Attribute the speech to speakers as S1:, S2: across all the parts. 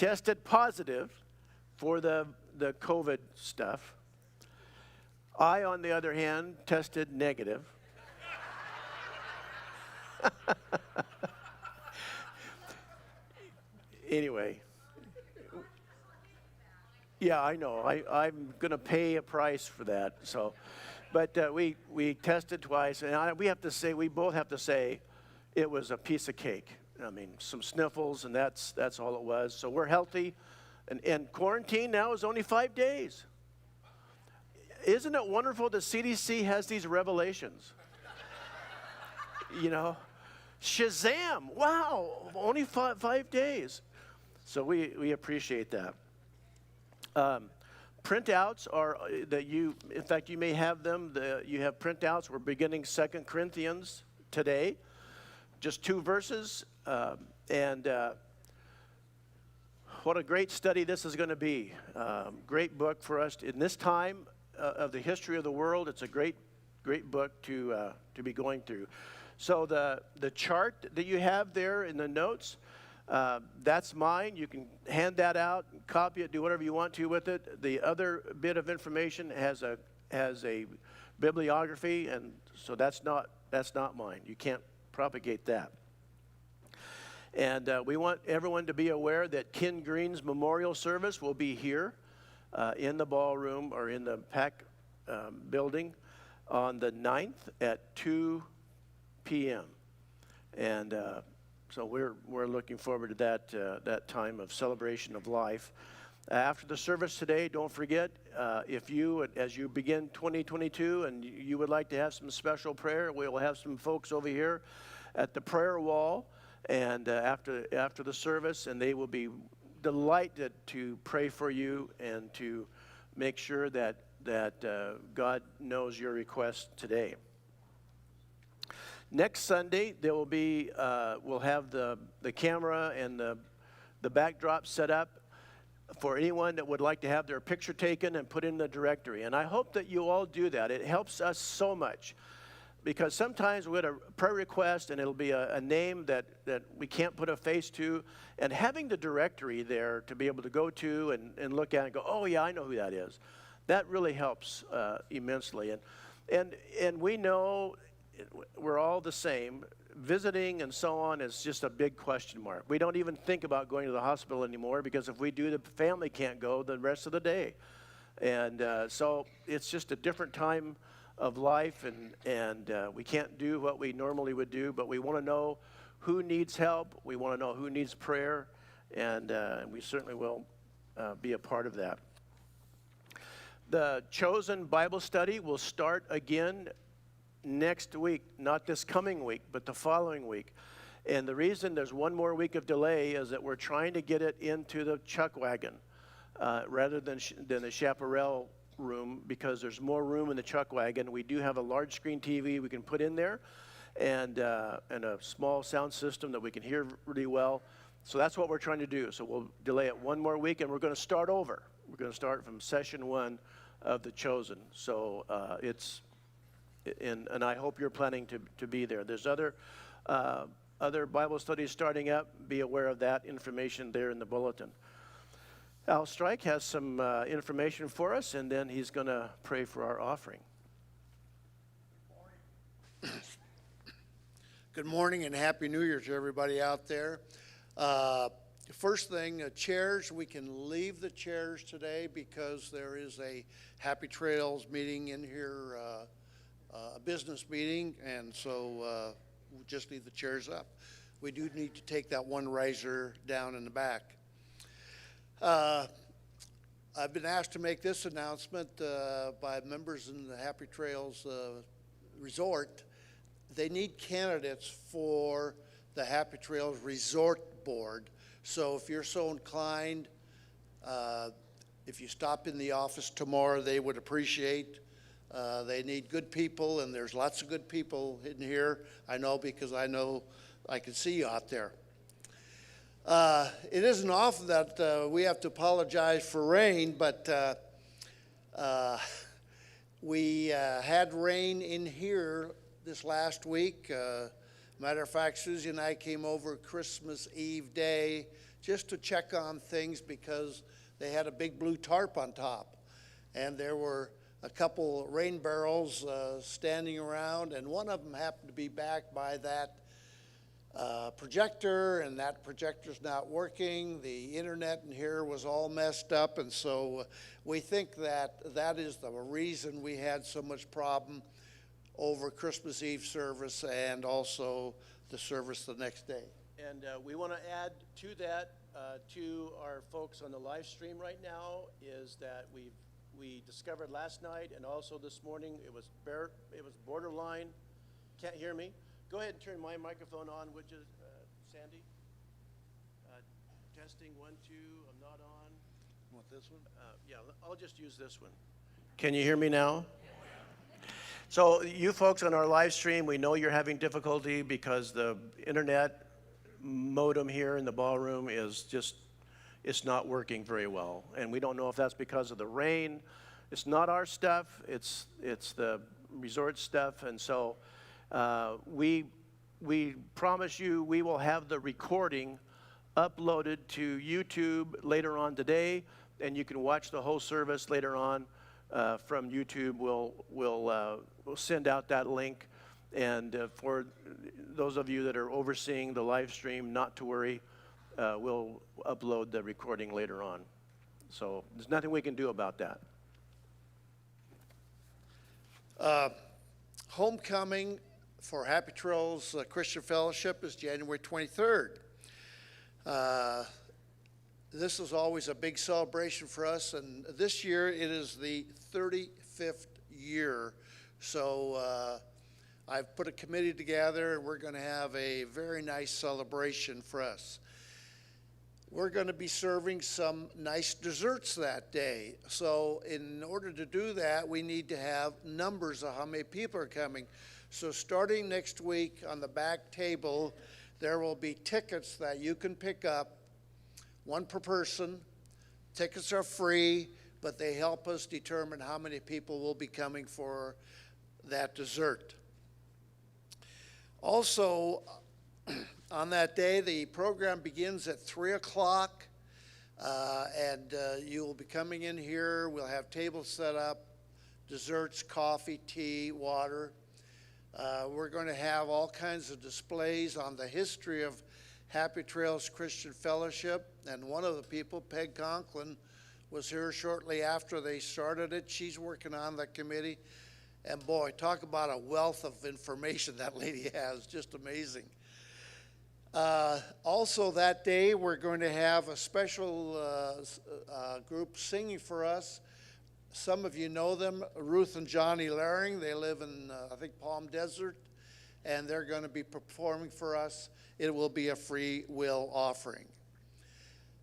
S1: tested positive for the COVID stuff. I, on the other hand, tested negative. Anyway. Yeah, I know. I'm going to pay a price for that. So, but we tested twice, and we both have to say, it was a piece of cake. I mean, some sniffles, and that's all it was. So we're healthy, and quarantine now is only 5 days. Isn't it wonderful the CDC has these revelations? You know, Shazam! Wow, only 5 days. So we appreciate that. Printouts are that in fact, you may have them. You have printouts. We're beginning 2 Corinthians today, just 2 verses, and what a great study this is going to be. Great book for us in this time of the history of the world. It's a great book to be going through. So the chart that you have there in the notes. That's mine. You can hand that out, copy it, do whatever you want to with it. The other bit of information has a bibliography, and so that's not mine. You can't propagate that. And we want everyone to be aware that Ken Green's memorial service will be here in the ballroom or in the PAC building on the 9th at 2 p.m. And so we're looking forward to that time of celebration of life. After the service today, don't forget, if you, as you begin 2022 and you would like to have some special prayer, we will have some folks over here at the prayer wall and after the service, and they will be delighted to pray for you and to make sure that God knows your request today. Next Sunday, there will be, we'll have the camera and the backdrop set up for anyone that would like to have their picture taken and put in the directory. And I hope that you all do that. It helps us so much. Because sometimes we get a prayer request and it'll be a name that we can't put a face to. And having the directory there to be able to go to and look at and go, oh yeah, I know who that is. That really helps immensely. And we know we're all the same. Visiting and so on is just a big question mark. We don't even think about going to the hospital anymore because if we do, the family can't go the rest of the day. And so it's just a different time of life, and we can't do what we normally would do, but we want to know who needs help. We want to know who needs prayer, and we certainly will be a part of that. The Chosen Bible Study will start again next week, not this coming week, but the following week. And the reason there's one more week of delay is that we're trying to get it into the chuck wagon rather than the chaparral room, because there's more room in the chuck wagon. We do have a large screen TV we can put in there and a small sound system that we can hear really well. So that's what we're trying to do. So we'll delay it one more week, and we're going to start over. We're going to start from session 1 of the Chosen. So and I hope you're planning to be there. There's other Bible studies starting up. Be aware of that information there in the bulletin. Al Strike has some information for us, and then he's going to pray for our offering.
S2: Good morning and Happy New Year to everybody out there. First thing, chairs, we can leave the chairs today because there is a Happy Trails meeting in here, a business meeting, and so we'll just leave the chairs up. We do need to take that one riser down in the back. I've been asked to make this announcement by members in the Happy Trails Resort. They need candidates for the Happy Trails Resort Board. So if you're so inclined, if you stop in the office tomorrow, they would appreciate. They need good people, and there's lots of good people in here. I know because I know I can see you out there. It isn't often that we have to apologize for rain, but we had rain in here this last week. Matter of fact, Susie and I came over Christmas Eve day just to check on things because they had a big blue tarp on top. And there were a couple rain barrels standing around, and one of them happened to be back by that projector, and that projector's not working. The internet in here was all messed up, and so we think that that is the reason we had so much problem over Christmas Eve service and also the service the next day.
S1: And we want to add to that, to our folks on the live stream right now, is that we discovered last night and also this morning it was borderline. Can't hear me? Go ahead and turn my microphone on, which is Sandy. Testing 1, 2. I'm not on.
S2: Want this one?
S1: Yeah, I'll just use this one. Can you hear me now? So you folks on our live stream, we know you're having difficulty because the internet modem here in the ballroom is just, it's not working very well. And we don't know if that's because of the rain. It's not our stuff, it's the resort stuff. And so we promise you we will have the recording uploaded to YouTube later on today, and you can watch the whole service later on from YouTube. We'll send out that link. And for those of you that are overseeing the live stream, not to worry, we'll upload the recording later on. So there's nothing we can do about that.
S2: Homecoming for Happy Trails Christian Fellowship is January 23rd. This is always a big celebration for us, and this year it is the 35th year. So I've put a committee together, and we're going to have a very nice celebration for us. We're going to be serving some nice desserts that day. So in order to do that, we need to have numbers of how many people are coming. So starting next week on the back table, there will be tickets that you can pick up, one per person. Tickets are free, but they help us determine how many people will be coming for that dessert. Also, on that day, the program begins at 3 o'clock, and you will be coming in here. We'll have tables set up, desserts, coffee, tea, water. We're going to have all kinds of displays on the history of Happy Trails Christian Fellowship, and one of the people, Peg Conklin, was here shortly after they started it. She's working on the committee, and boy, talk about a wealth of information that lady has, just amazing. Also that day, we're going to have a special group singing for us. Some of you know them, Ruth and Johnny Laring. They live in, I think, Palm Desert, and they're going to be performing for us. It will be a free will offering.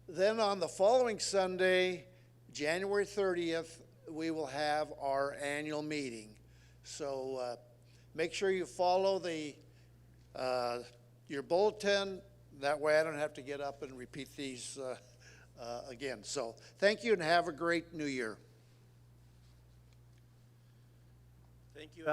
S2: Then on the following Sunday, January 30th, we will have our annual meeting. So make sure you follow your bulletin. That way I don't have to get up and repeat these again. So thank you and have a great New Year.
S1: Thank you.